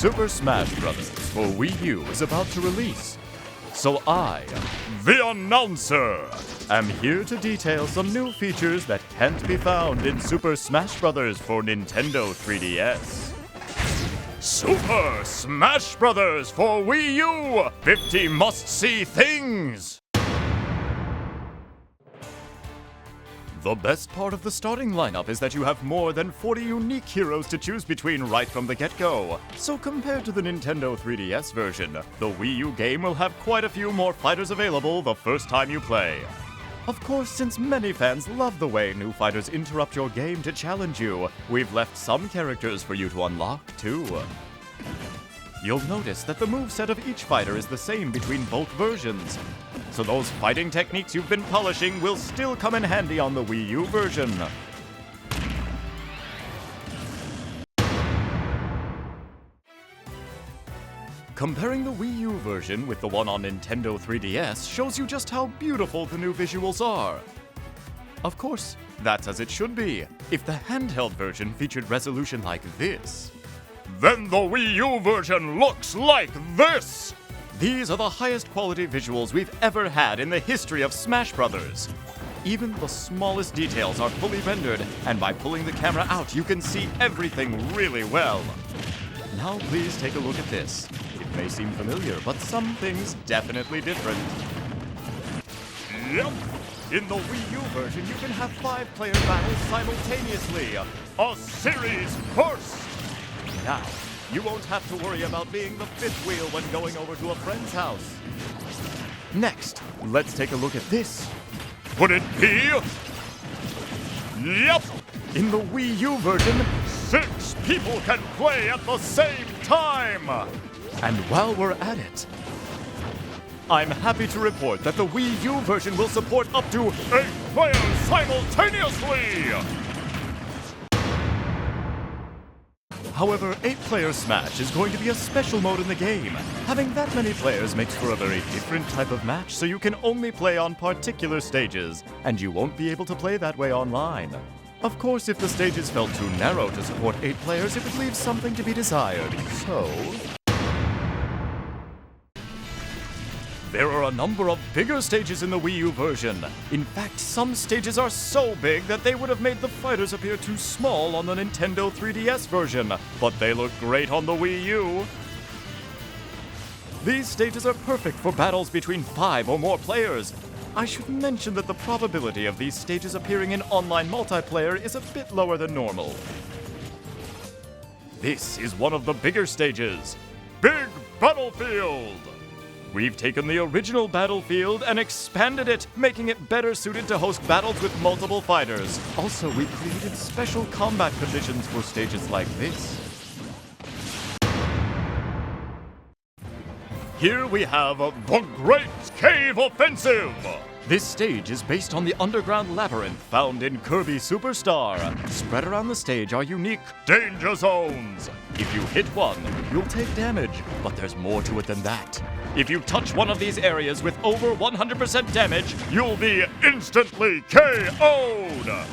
Super Smash Bros. For Wii U is about to release. So I, the announcer, am here to detail some new features that can't be found in Super Smash Bros. For Nintendo 3DS. Super Smash Bros. For Wii U! 50 must-see things! The best part of the starting lineup is that you have more than 40 unique heroes to choose between right from the get-go. So compared to the Nintendo 3DS version, the Wii U game will have quite a few more fighters available the first time you play. Of course, since many fans love the way new fighters interrupt your game to challenge you, we've left some characters for you to unlock too. You'll notice that the moveset of each fighter is the same between both versions. So those fighting techniques you've been polishing will still come in handy on the Wii U version. Comparing the Wii U version with the one on Nintendo 3DS shows you just how beautiful the new visuals are. Of course, that's as it should be. If the handheld version featured resolution like this, then the Wii U version looks like this! These are the highest quality visuals we've ever had in the history of Smash Bros. Even the smallest details are fully rendered, and by pulling the camera out, you can see everything really well. Now please take a look at this. It may seem familiar, but some things definitely different. Yep! In the Wii U version, you can have 5-player battles simultaneously. A series first! Now, you won't have to worry about being the fifth wheel when going over to a friend's house. Next, let's take a look at this. Would it be? Yep! In the Wii U version, 6 people can play at the same time! And while we're at it, I'm happy to report that the Wii U version will support up to 8 players simultaneously! However, 8-player Smash is going to be a special mode in the game. Having that many players makes for a very different type of match, so you can only play on particular stages, and you won't be able to play that way online. Of course, if the stages felt too narrow to support 8 players, it would leave something to be desired. So there are a number of bigger stages in the Wii U version. In fact, some stages are so big that they would have made the fighters appear too small on the Nintendo 3DS version, but they look great on the Wii U. These stages are perfect for battles between 5 or more players. I should mention that the probability of these stages appearing in online multiplayer is a bit lower than normal. This is one of the bigger stages, Big Battlefield! We've taken the original Battlefield and expanded it, making it better suited to host battles with multiple fighters. Also, we've created special combat conditions for stages like this. Here we have the Great Cave Offensive! This stage is based on the underground labyrinth found in Kirby Superstar. Spread around the stage are unique danger zones. If you hit one, you'll take damage, but there's more to it than that. If you touch one of these areas with over 100% damage, you'll be instantly KO'd!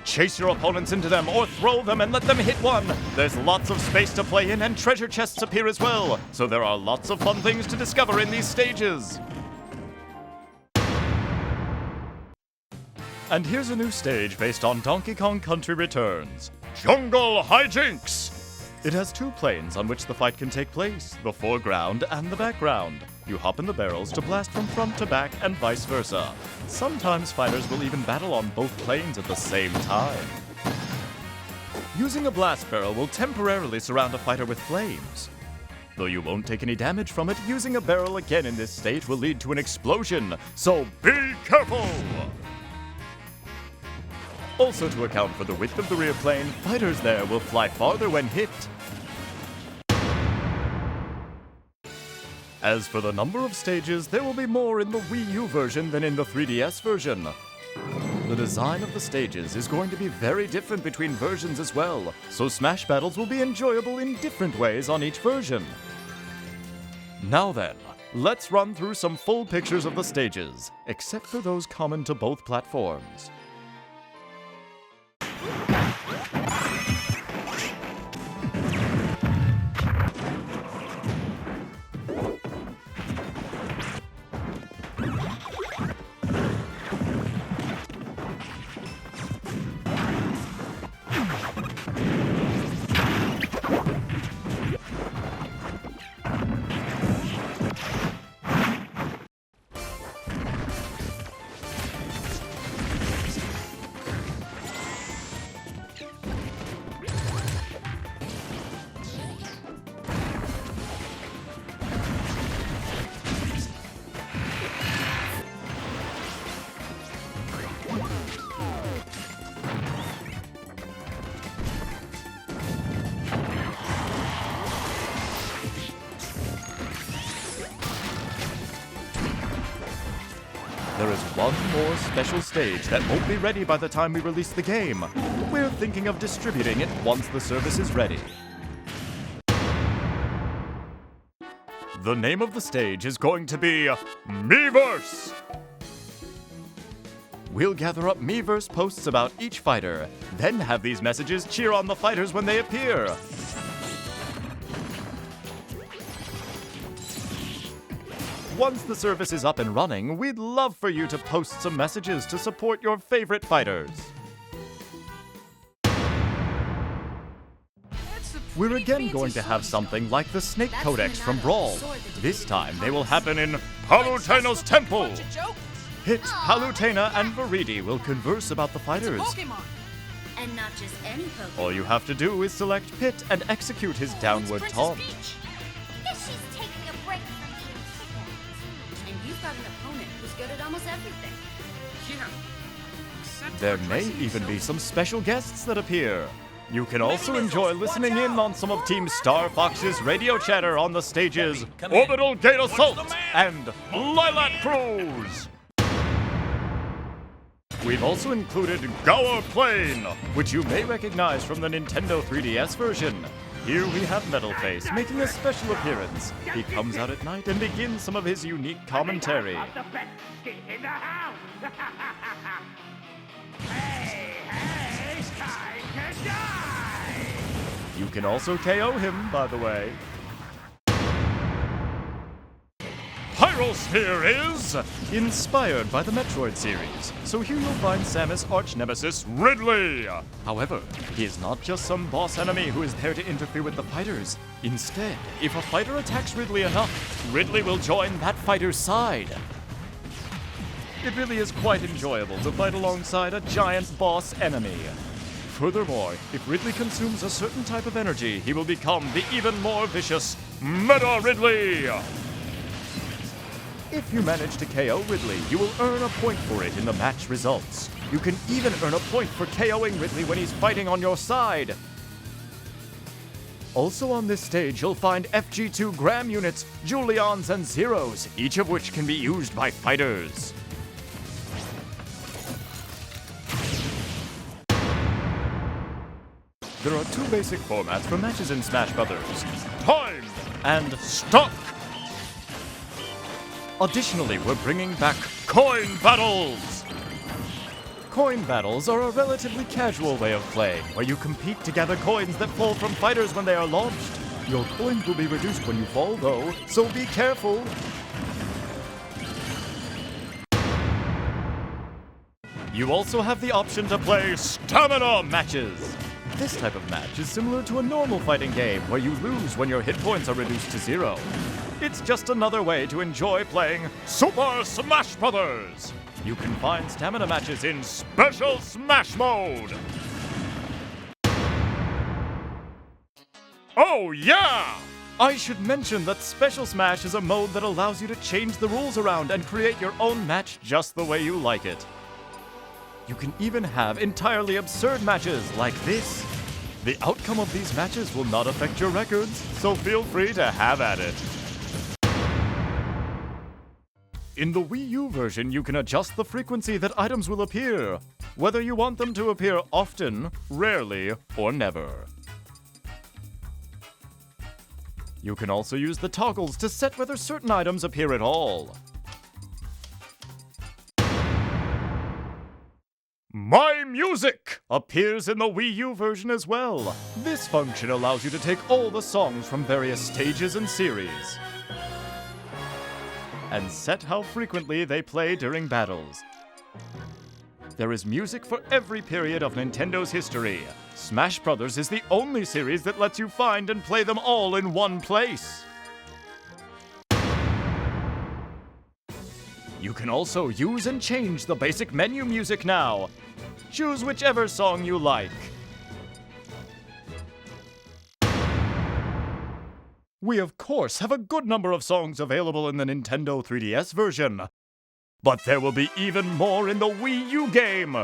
Chase your opponents into them or throw them and let them hit one. There's lots of space to play in and treasure chests appear as well, so there are lots of fun things to discover in these stages. And here's a new stage based on Donkey Kong Country Returns, Jungle Hijinks! It has 2 planes on which the fight can take place, the foreground and the background. You hop in the barrels to blast from front to back and vice versa. Sometimes fighters will even battle on both planes at the same time. Using a blast barrel will temporarily surround a fighter with flames. Though you won't take any damage from it, using a barrel again in this stage will lead to an explosion, so be careful! Also, to account for the width of the rear plane, fighters there will fly farther when hit. As for the number of stages, there will be more in the Wii U version than in the 3DS version. The design of the stages is going to be very different between versions as well, so Smash battles will be enjoyable in different ways on each version. Now then, let's run through some full pictures of the stages, except for those common to both platforms. is one more special stage that won't be ready by the time we release the game. We're thinking of distributing it once the service is ready. The name of the stage is going to be Miiverse! We'll gather up Miiverse posts about each fighter, then have these messages cheer on the fighters when they appear. Once the service is up and running, we'd love for you to post some messages to support your favorite fighters. We're again going to have something like the Snake Codex from Brawl. This time they will happen in Palutena's temple. Hit, Palutena, and Viridi will converse about the fighters. And not just any Pokemon. All you have to do is select Pit and execute his downward taunt. Guess she's taking a break from being kidnapped. And you've got an opponent who's good at almost everything. Yeah. There may even be some special guests that appear. You can also enjoy listening in on some of Team Star Fox's radio chatter on the stages Orbital Gate Assault and Lilac Cruise. We've also included Gower Plain, which you may recognize from the Nintendo 3DS version. Here we have Metalface making a special appearance. He comes out at night and begins some of his unique commentary. You can also KO him, by the way. Pyrosphere is inspired by the Metroid series, so here you'll find Samus' arch-nemesis, Ridley. However, he is not just some boss enemy who is there to interfere with the fighters. Instead, if a fighter attacks Ridley enough, Ridley will join that fighter's side. It really is quite enjoyable to fight alongside a giant boss enemy. Furthermore, if Ridley consumes a certain type of energy, he will become the even more vicious Meta Ridley! If you manage to KO Ridley, you will earn a point for it in the match results. You can even earn a point for KOing Ridley when he's fighting on your side. Also on this stage, you'll find FG2 Gram units, Julians, and Zeros, each of which can be used by fighters. There are two basic formats for matches in Smash Brothers: Time and Stock. Additionally, we're bringing back Coin Battles! Coin Battles are a relatively casual way of playing, where you compete to gather coins that fall from fighters when they are launched. Your coins will be reduced when you fall, though, so be careful! You also have the option to play Stamina Matches! This type of match is similar to a normal fighting game, where you lose when your hit points are reduced to 0. It's just another way to enjoy playing Super Smash Brothers! You can find stamina matches in Special Smash Mode! Oh yeah! I should mention that Special Smash is a mode that allows you to change the rules around and create your own match just the way you like it. You can even have entirely absurd matches like this. The outcome of these matches will not affect your records, so feel free to have at it. In the Wii U version, you can adjust the frequency that items will appear, whether you want them to appear often, rarely, or never. You can also use the toggles to set whether certain items appear at all. My Music appears in the Wii U version as well. This function allows you to take all the songs from various stages and series and set how frequently they play during battles. There is music for every period of Nintendo's history. Smash Brothers is the only series that lets you find and play them all in one place. You can also use and change the basic menu music now. Choose whichever song you like. We of course have a good number of songs available in the Nintendo 3DS version, but there will be even more in the Wii U game.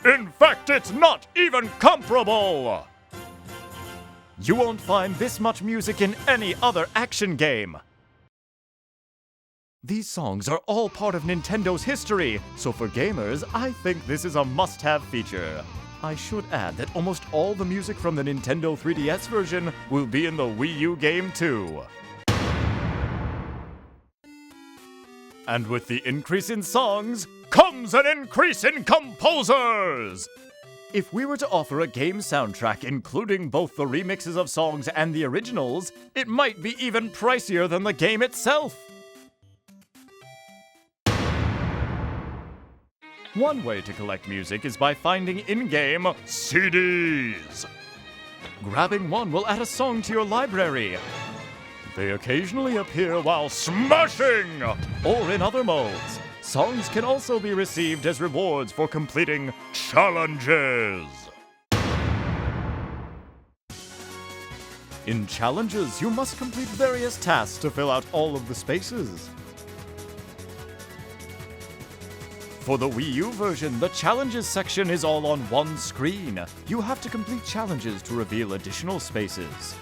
In fact, it's not even comparable! You won't find this much music in any other action game. These songs are all part of Nintendo's history, so for gamers, I think this is a must-have feature. I should add that almost all the music from the Nintendo 3DS version will be in the Wii U game too. And with the increase in songs, comes an increase in composers! If we were to offer a game soundtrack including both the remixes of songs and the originals, it might be even pricier than the game itself! One way to collect music is by finding in-game CDs. Grabbing one will add a song to your library. They occasionally appear while smashing, or in other modes. Songs can also be received as rewards for completing challenges. In challenges, you must complete various tasks to fill out all of the spaces. For the Wii U version, the challenges section is all on one screen. You have to complete challenges to reveal additional spaces.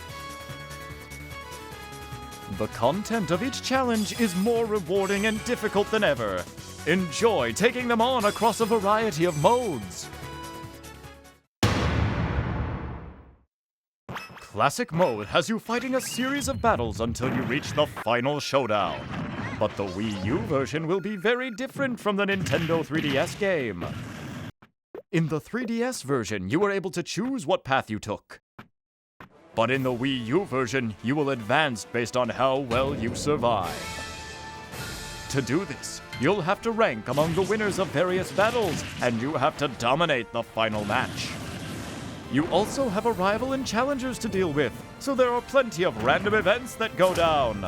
The content of each challenge is more rewarding and difficult than ever. Enjoy taking them on across a variety of modes. Classic mode has you fighting a series of battles until you reach the final showdown. But the Wii U version will be very different from the Nintendo 3DS game. In the 3DS version, you were able to choose what path you took. But in the Wii U version, you will advance based on how well you survive. To do this, you'll have to rank among the winners of various battles, and you have to dominate the final match. You also have a rival and challengers to deal with, so there are plenty of random events that go down.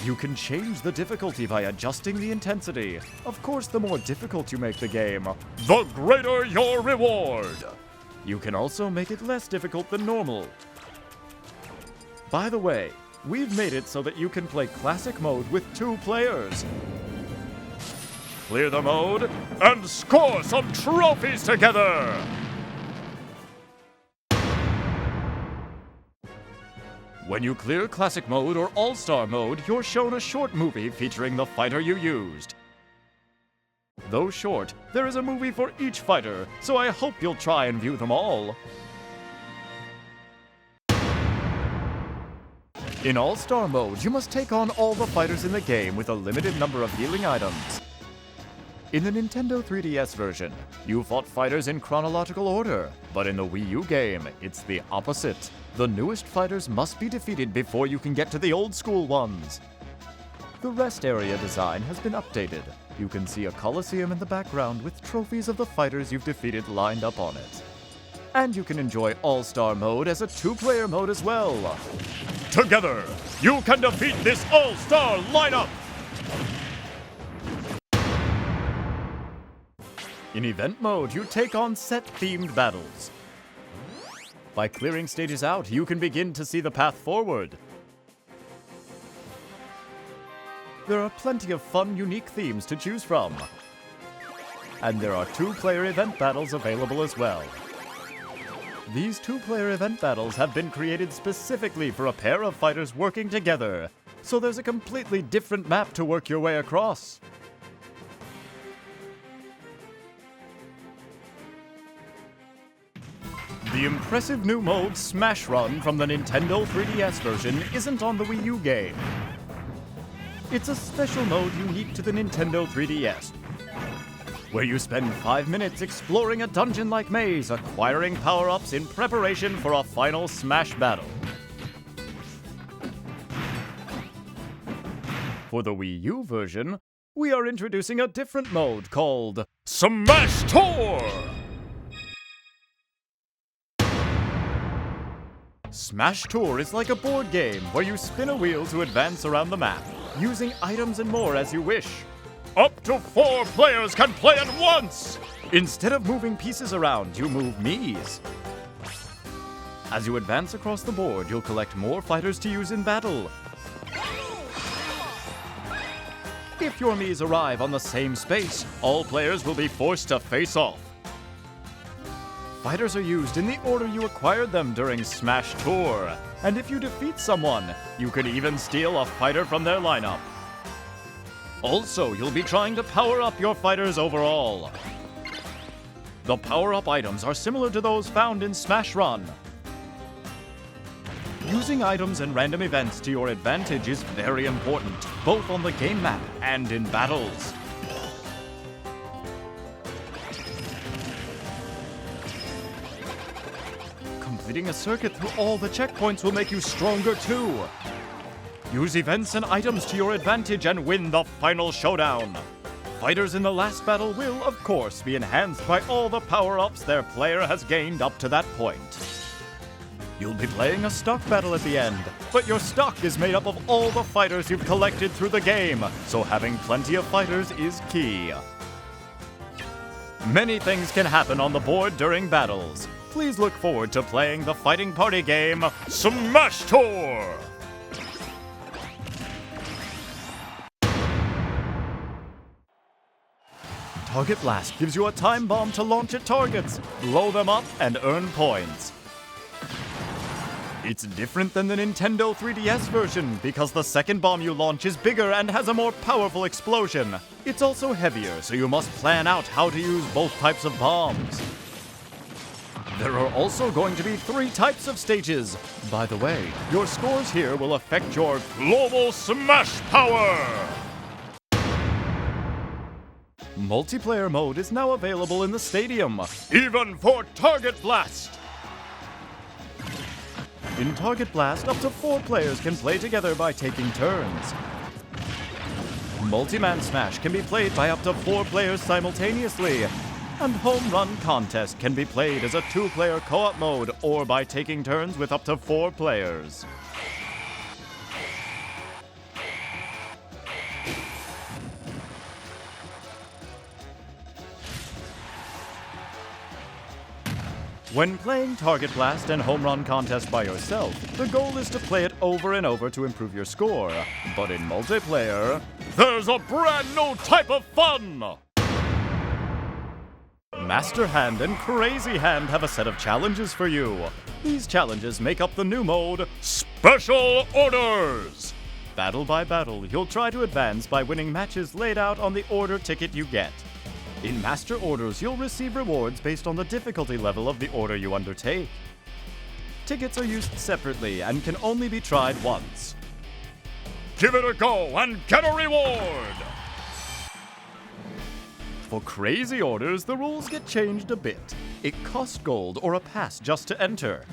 You can change the difficulty by adjusting the intensity. Of course, the more difficult you make the game, the greater your reward! You can also make it less difficult than normal. By the way, we've made it so that you can play Classic Mode with 2 players. Clear the mode and score some trophies together! When you clear Classic Mode or All-Star Mode, you're shown a short movie featuring the fighter you used. Though short, there is a movie for each fighter, so I hope you'll try and view them all. In All-Star Mode, you must take on all the fighters in the game with a limited number of healing items. In the Nintendo 3DS version, you fought fighters in chronological order, but in the Wii U game, it's the opposite. The newest fighters must be defeated before you can get to the old-school ones. The rest area design has been updated. You can see a coliseum in the background with trophies of the fighters you've defeated lined up on it. And you can enjoy All-Star Mode as a 2-player mode as well. Together, you can defeat this All-Star lineup! In Event Mode, you take on set-themed battles. By clearing stages out, you can begin to see the path forward. There are plenty of fun, unique themes to choose from. And there are 2-player event battles available as well. These 2-player event battles have been created specifically for a pair of fighters working together, so there's a completely different map to work your way across. The impressive new mode Smash Run from the Nintendo 3DS version isn't on the Wii U game. It's a special mode unique to the Nintendo 3DS, where you spend 5 minutes exploring a dungeon-like maze, acquiring power-ups in preparation for a final Smash battle. For the Wii U version, we are introducing a different mode called Smash Tour! Smash Tour is like a board game where you spin a wheel to advance around the map, using items and more as you wish. Up to 4 players can play at once! Instead of moving pieces around, you move Miis. As you advance across the board, you'll collect more fighters to use in battle. If your Miis arrive on the same space, all players will be forced to face off. Fighters are used in the order you acquired them during Smash Tour, and if you defeat someone, you could even steal a fighter from their lineup. Also, you'll be trying to power up your fighters overall. The power-up items are similar to those found in Smash Run. Using items and random events to your advantage is very important, both on the game map and in battles. Completing a circuit through all the checkpoints will make you stronger too. Use events and items to your advantage and win the final showdown. Fighters in the last battle will, of course, be enhanced by all the power-ups their player has gained up to that point. You'll be playing a stock battle at the end, but your stock is made up of all the fighters you've collected through the game, so having plenty of fighters is key. Many things can happen on the board during battles. Please look forward to playing the fighting party game, Smash Tour! Target Blast gives you a time bomb to launch at targets, blow them up, and earn points. It's different than the Nintendo 3DS version because the second bomb you launch is bigger and has a more powerful explosion. It's also heavier, so you must plan out how to use both types of bombs. There are also going to be 3 types of stages. By the way, your scores here will affect your global smash power! Multiplayer mode is now available in the stadium, even for Target Blast! In Target Blast, up to 4 players can play together by taking turns. Multi-Man Smash can be played by up to 4 players simultaneously, and Home Run Contest can be played as a 2-player co-op mode or by taking turns with up to 4 players. When playing Target Blast and Home Run Contest by yourself, the goal is to play it over and over to improve your score. But in multiplayer, there's a brand new type of fun! Master Hand and Crazy Hand have a set of challenges for you. These challenges make up the new mode, Special Orders! Battle by battle, you'll try to advance by winning matches laid out on the order ticket you get. In Master Orders, you'll receive rewards based on the difficulty level of the order you undertake. Tickets are used separately and can only be tried once. Give it a go and get a reward! For Crazy Orders, the rules get changed a bit. It costs gold or a pass just to enter.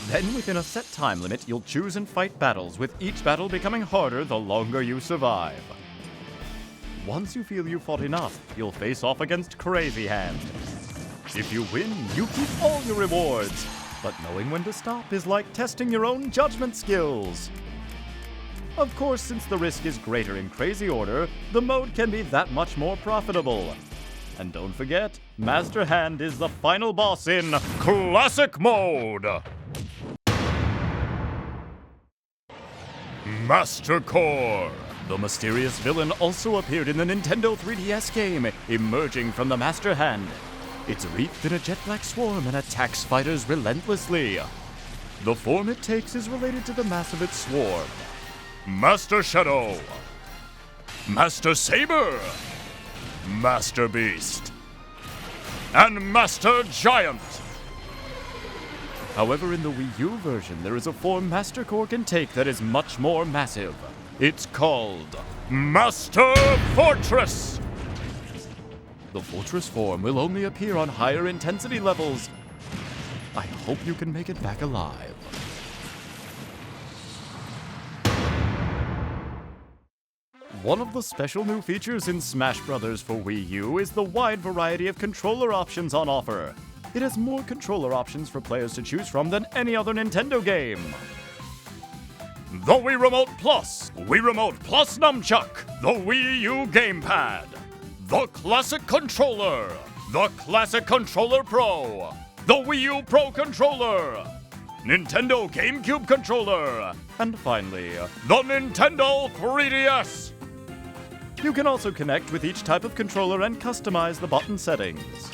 Then, within a set time limit, you'll choose and fight battles, with each battle becoming harder the longer you survive. Once you feel you've fought enough, you'll face off against Crazy Hand. If you win, you keep all your rewards. But knowing when to stop is like testing your own judgment skills. Of course, since the risk is greater in Crazy Order, the mode can be that much more profitable. And don't forget, Master Hand is the final boss in Classic Mode! Master Core! The mysterious villain also appeared in the Nintendo 3DS game, emerging from the Master Hand. It's wreathed in a jet black swarm and attacks fighters relentlessly. The form it takes is related to the mass of its swarm. Master Shadow, Master Saber, Master Beast, and Master Giant. However, in the Wii U version, there is a form Master Core can take that is much more massive. It's called Master Fortress! The Fortress form will only appear on higher intensity levels. I hope you can make it back alive. One of the special new features in Smash Bros. For Wii U is the wide variety of controller options on offer. It has more controller options for players to choose from than any other Nintendo game. The Wii Remote Plus, Wii Remote Plus Nunchuck, the Wii U GamePad, the Classic Controller, the Classic Controller Pro, the Wii U Pro Controller, Nintendo GameCube Controller, and finally, the Nintendo 3DS. You can also connect with each type of controller and customize the button settings.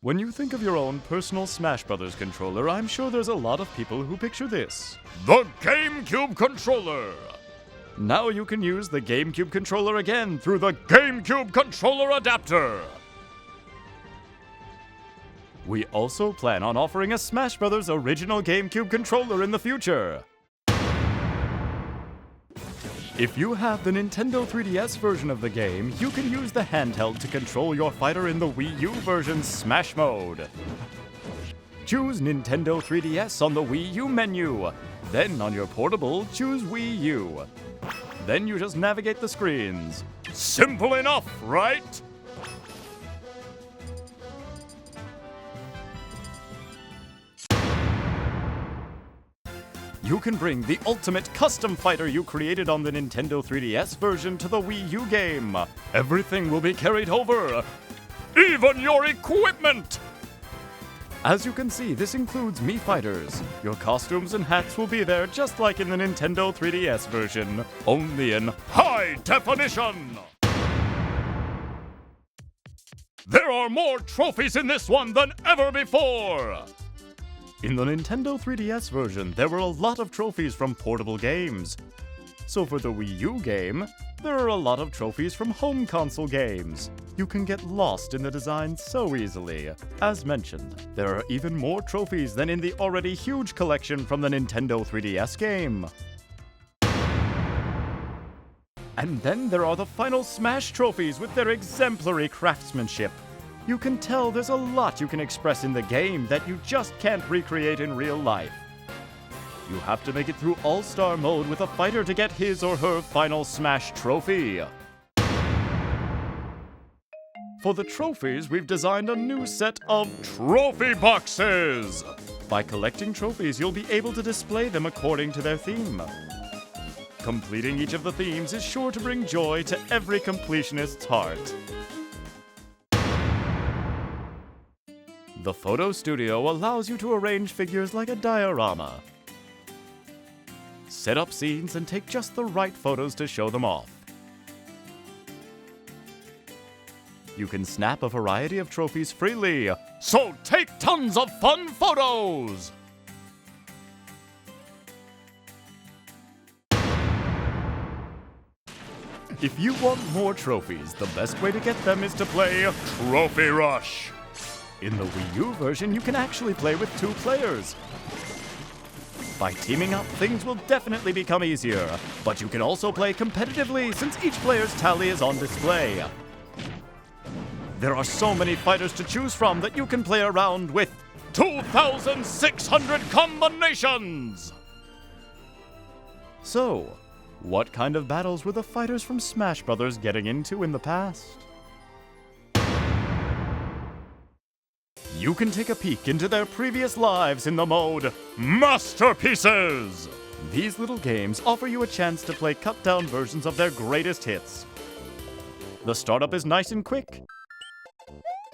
When you think of your own personal Smash Bros. Controller, I'm sure there's a lot of people who picture this. The GameCube Controller! Now you can use the GameCube controller again through the GameCube controller adapter! We also plan on offering a Smash Bros. Original GameCube controller in the future. If you have the Nintendo 3DS version of the game, you can use the handheld to control your fighter in the Wii U version's Smash mode. Choose Nintendo 3DS on the Wii U menu. Then on your portable, choose Wii U. Then you just navigate the screens. Simple enough, right? You can bring the ultimate custom fighter you created on the Nintendo 3DS version to the Wii U game. Everything will be carried over, even your equipment! As you can see, this includes Mii Fighters. Your costumes and hats will be there just like in the Nintendo 3DS version, only in high definition! There are more trophies in this one than ever before! In the Nintendo 3DS version, there were a lot of trophies from portable games. So for the Wii U game, there are a lot of trophies from home console games. You can get lost in the design so easily. As mentioned, there are even more trophies than in the already huge collection from the Nintendo 3DS game. And then there are the final Smash trophies with their exemplary craftsmanship. You can tell there's a lot you can express in the game that you just can't recreate in real life. You have to make it through All-Star mode with a fighter to get his or her final Smash trophy. For the trophies, we've designed a new set of trophy boxes! By collecting trophies, you'll be able to display them according to their theme. Completing each of the themes is sure to bring joy to every completionist's heart. The photo studio allows you to arrange figures like a diorama. Set up scenes and take just the right photos to show them off. You can snap a variety of trophies freely, so take tons of fun photos! If you want more trophies, the best way to get them is to play Trophy Rush. In the Wii U version, you can actually play with 2 players. By teaming up, things will definitely become easier, but you can also play competitively since each player's tally is on display. There are so many fighters to choose from that you can play around with 2,600 combinations! So, what kind of battles were the fighters from Smash Bros. Getting into in the past? You can take a peek into their previous lives in the mode Masterpieces! These little games offer you a chance to play cut-down versions of their greatest hits. The startup is nice and quick.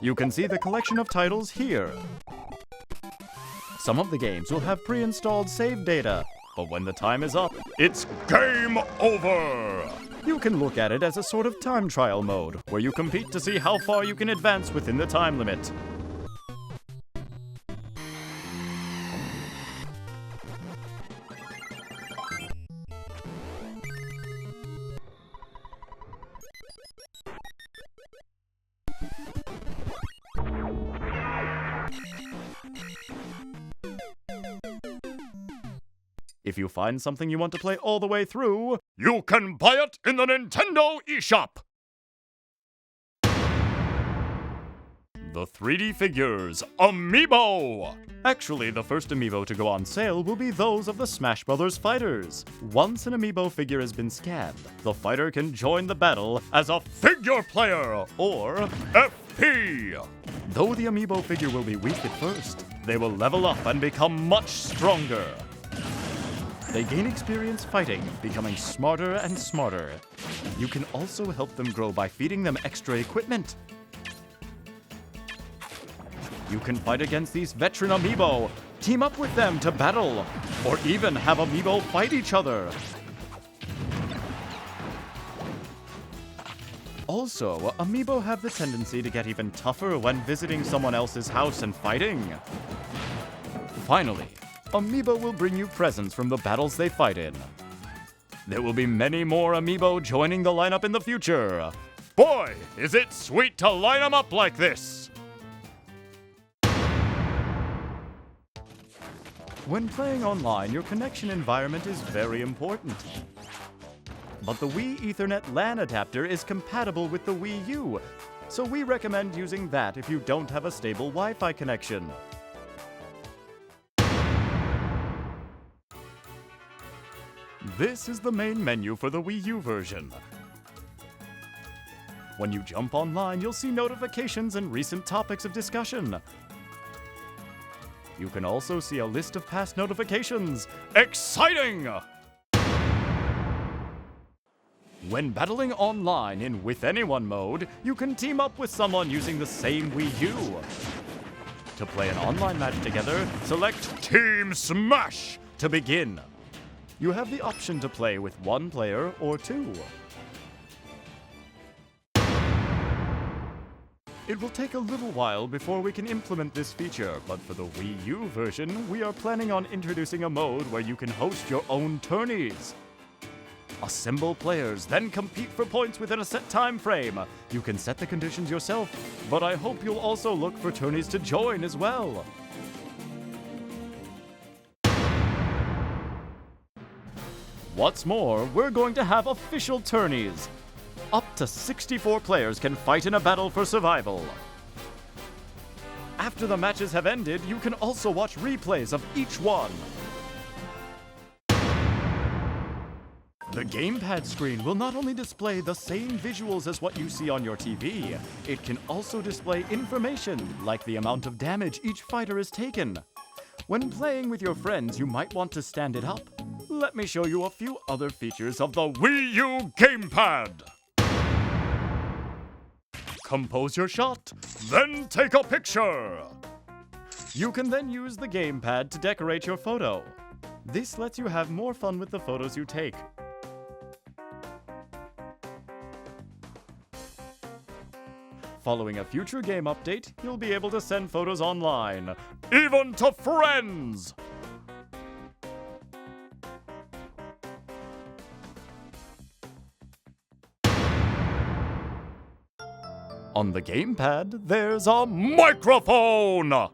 You can see the collection of titles here. Some of the games will have pre-installed save data, but when the time is up, it's game over! You can look at it as a sort of time trial mode, where you compete to see how far you can advance within the time limit. If you find something you want to play all the way through, you can buy it in the Nintendo eShop! The 3D figures, Amiibo! Actually, the first Amiibo to go on sale will be those of the Smash Bros. Fighters. Once an Amiibo figure has been scanned, the fighter can join the battle as a figure player, or FP! Though the Amiibo figure will be weak at first, they will level up and become much stronger. They gain experience fighting, becoming smarter and smarter. You can also help them grow by feeding them extra equipment. You can fight against these veteran Amiibo, team up with them to battle, or even have Amiibo fight each other. Also, Amiibo have the tendency to get even tougher when visiting someone else's house and fighting. Finally, Amiibo will bring you presents from the battles they fight in. There will be many more amiibo joining the lineup in the future. Boy, is it sweet to line them up like this! When playing online, your connection environment is very important. But the Wii Ethernet LAN adapter is compatible with the Wii U, so we recommend using that if you don't have a stable Wi-Fi connection. This is the main menu for the Wii U version. When you jump online, you'll see notifications and recent topics of discussion. You can also see a list of past notifications. Exciting! When battling online in With Anyone mode, you can team up with someone using the same Wii U. To play an online match together, select Team Smash to begin. You have the option to play with one player or two. It will take a little while before we can implement this feature, but for the Wii U version, we are planning on introducing a mode where you can host your own tourneys. Assemble players, then compete for points within a set time frame. You can set the conditions yourself, but I hope you'll also look for tourneys to join as well. What's more, we're going to have official tourneys. Up to 64 players can fight in a battle for survival. After the matches have ended, you can also watch replays of each one. The GamePad screen will not only display the same visuals as what you see on your TV, it can also display information like the amount of damage each fighter has taken. When playing with your friends, you might want to stand it up. Let me show you a few other features of the Wii U GamePad. Compose your shot, then take a picture. You can then use the GamePad to decorate your photo. This lets you have more fun with the photos you take. Following a future game update, you'll be able to send photos online, even to friends! On the GamePad, there's a microphone!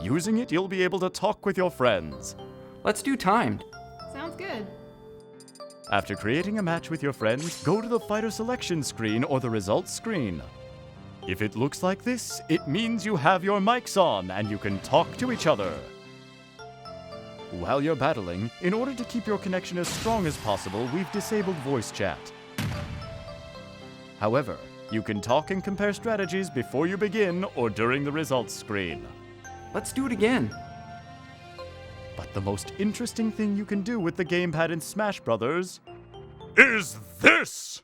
Using it, you'll be able to talk with your friends. Let's do timed. Sounds good. After creating a match with your friends, go to the fighter selection screen or the results screen. If it looks like this, it means you have your mics on and you can talk to each other. While you're battling, in order to keep your connection as strong as possible, we've disabled voice chat. However, you can talk and compare strategies before you begin or during the results screen. Let's do it again. But the most interesting thing you can do with the GamePad in Smash Brothers is this!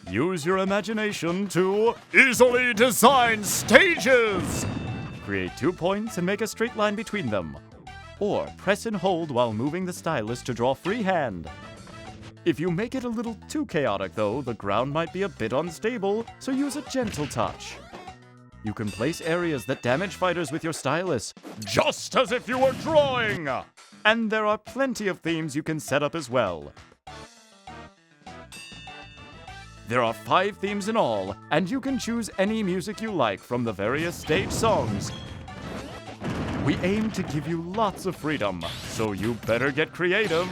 Use your imagination to easily design stages! Create 2 points and make a straight line between them. Or press and hold while moving the stylus to draw freehand. If you make it a little too chaotic though, the ground might be a bit unstable, so use a gentle touch. You can place areas that damage fighters with your stylus, just as if you were drawing! And there are plenty of themes you can set up as well. There are 5 themes in all, and you can choose any music you like from the various stage songs. We aim to give you lots of freedom, so you better get creative,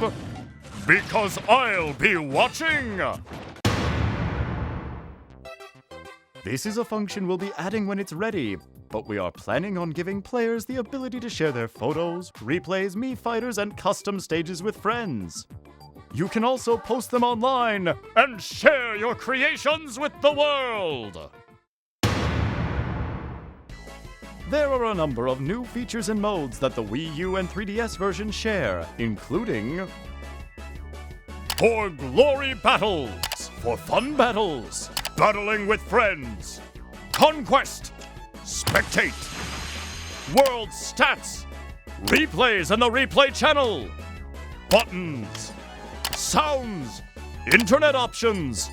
because I'll be watching! This is a function we'll be adding when it's ready, but we are planning on giving players the ability to share their photos, replays, Mii fighters, and custom stages with friends. You can also post them online and share your creations with the world! There are a number of new features and modes that the Wii U and 3DS versions share, including For Glory Battles, for fun battles, battling with friends, Conquest, Spectate, World Stats, Replays in the Replay Channel, Buttons, Sounds, Internet Options,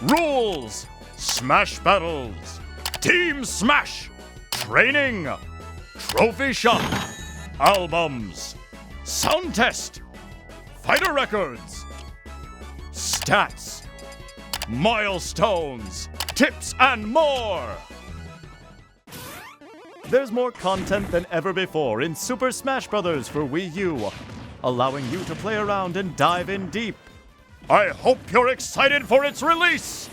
Rules, Smash Battles, Team Smash, Training, Trophy Shop, albums, sound test, fighter records, stats, milestones, tips, and more! There's more content than ever before in Super Smash Bros. For Wii U, allowing you to play around and dive in deep. I hope you're excited for its release!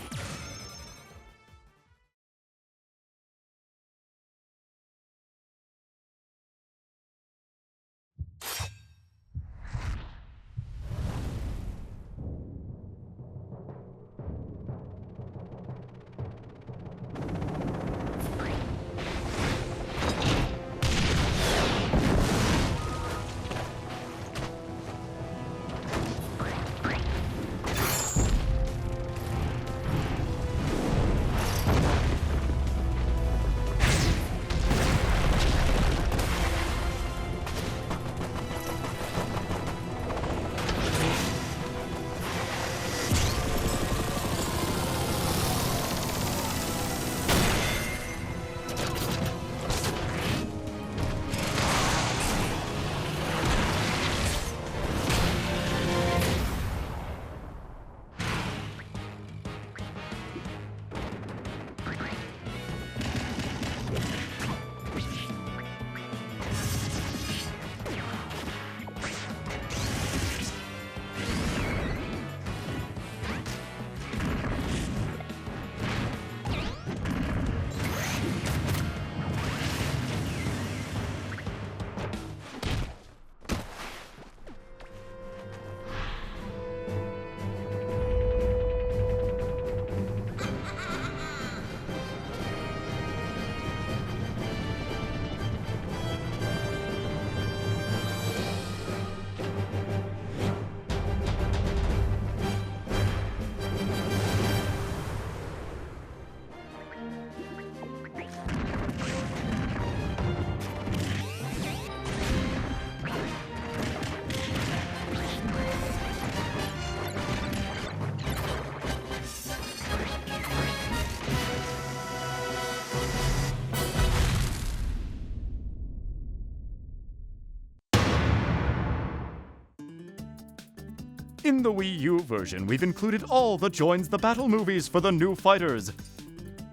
In the Wii U version, we've included all the Joins the Battle movies for the new fighters,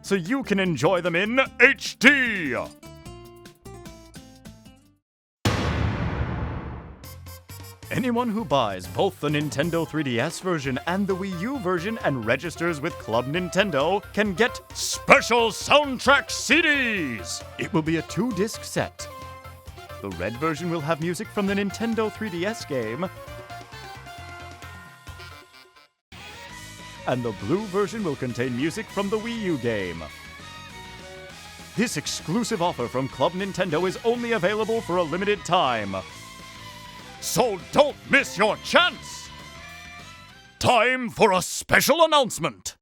so you can enjoy them in HD! Anyone who buys both the Nintendo 3DS version and the Wii U version and registers with Club Nintendo can get special soundtrack CDs! It will be a 2-disc set. The red version will have music from the Nintendo 3DS game, and the blue version will contain music from the Wii U game. This exclusive offer from Club Nintendo is only available for a limited time. So don't miss your chance! Time for a special announcement!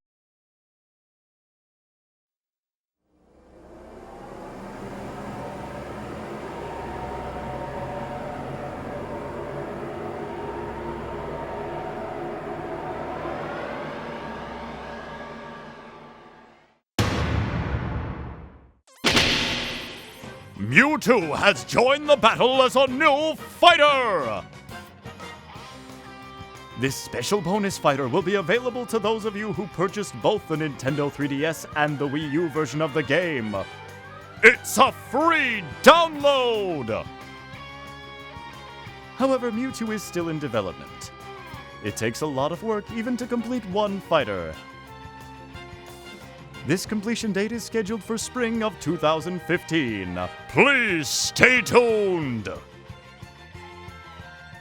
Mewtwo has joined the battle as a new fighter! This special bonus fighter will be available to those of you who purchased both the Nintendo 3DS and the Wii U version of the game. It's a free download! However, Mewtwo is still in development. It takes a lot of work even to complete one fighter. This completion date is scheduled for spring of 2015. Please stay tuned!